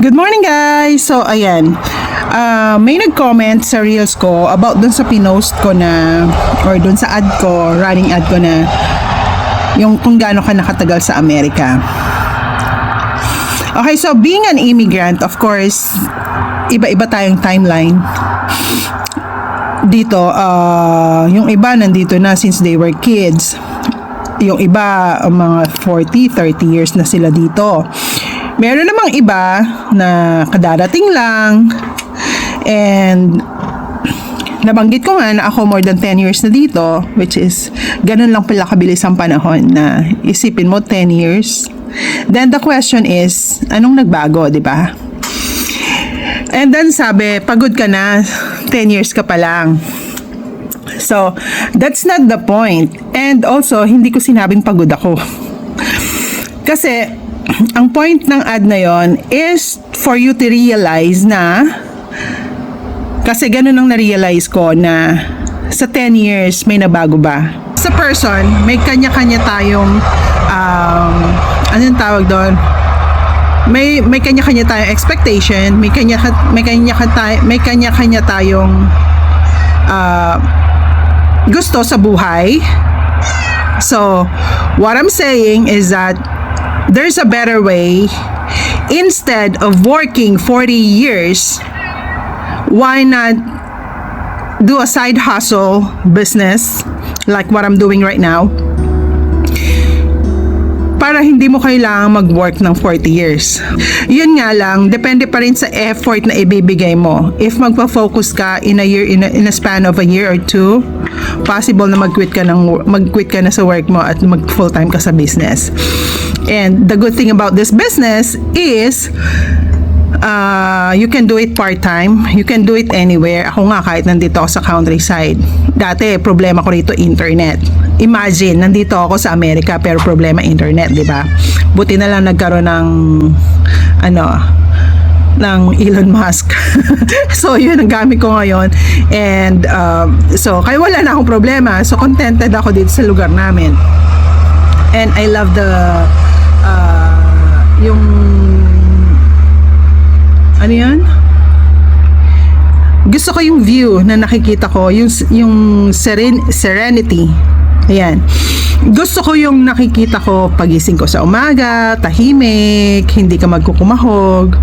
Good morning guys! So ayan, may nag-comment sa reels ko about dun sa pinost ko na or dun sa ad ko, running ad ko na yung kung gaano ka nakatagal sa Amerika. Okay, so being an immigrant, of course, iba-iba tayong timeline. Dito, yung iba nandito na since they were kids. Yung iba, mga 40, 30 years na sila dito. Meron namang iba na kadarating lang. And nabanggit ko nga na ako more than 10 years na dito, which is ganun lang pala kabilis ang panahon na isipin mo 10 years. Then the question is, anong nagbago, di ba? And then sabi, pagod ka na, 10 years ka pa lang. So, that's not the point. And also, hindi ko sinabing pagod ako. Kasi, ang point ng ad na yon is for you to realize na, kasi ganun ang na-realize ko na sa 10 years may nabago ba? Sa person, may kanya-kanya tayong, anong tawag doon? May kanya-kanya tayong expectation, may kanya-kanya tayong gusto sa buhay. So, what I'm saying is that there's a better way. Instead of working 40 years, why not do a side hustle business like what I'm doing right now? Para hindi mo kailangang mag-work ng 40 years. Yun nga lang, depende pa rin sa effort na ibibigay mo. If magpa-focus ka in a span of a year or two, possible na mag-quit ka na sa work mo at mag-full-time ka sa business. And the good thing about this business is you can do it part-time. You can do it anywhere. Ako nga, kahit nandito ako sa countryside. Dati, problema ko rito, internet. Imagine, nandito ako sa Amerika pero problema internet, di ba? Buti na lang nagkaroon ng ng Elon Musk. So, yun ang gamit ko ngayon. And, so, kaya wala na akong problema. So, contented ako dito sa lugar namin. And I love yung ano yan? Gusto ko yung view na nakikita ko, yung serenity. Ayan. Gusto ko yung nakikita ko pagising ko sa umaga, tahimik, hindi ka magkukumahog.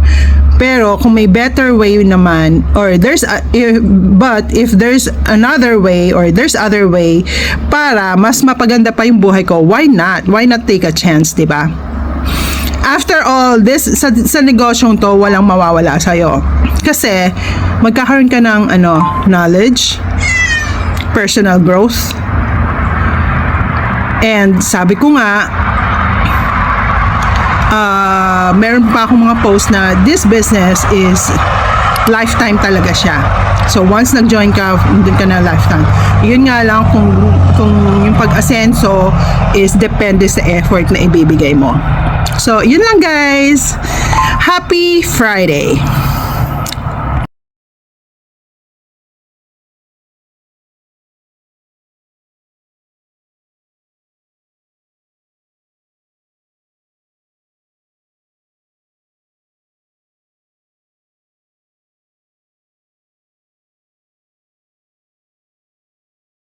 Pero kung may better way naman, or if there's another way or there's other way para mas mapaganda pa yung buhay ko, why not? Why not take a chance, di ba? After all this, sa negosyong to, walang mawawala sa'yo. Kasi, magkakaroon ka ng knowledge, personal growth, and sabi ko nga, meron pa akong mga post na this business is lifetime talaga siya. So, once nag-join ka, dun ka na lifetime. Yun nga lang kung yung pag-asenso is depende sa effort na ibibigay mo. So, yun lang guys. Happy Friday!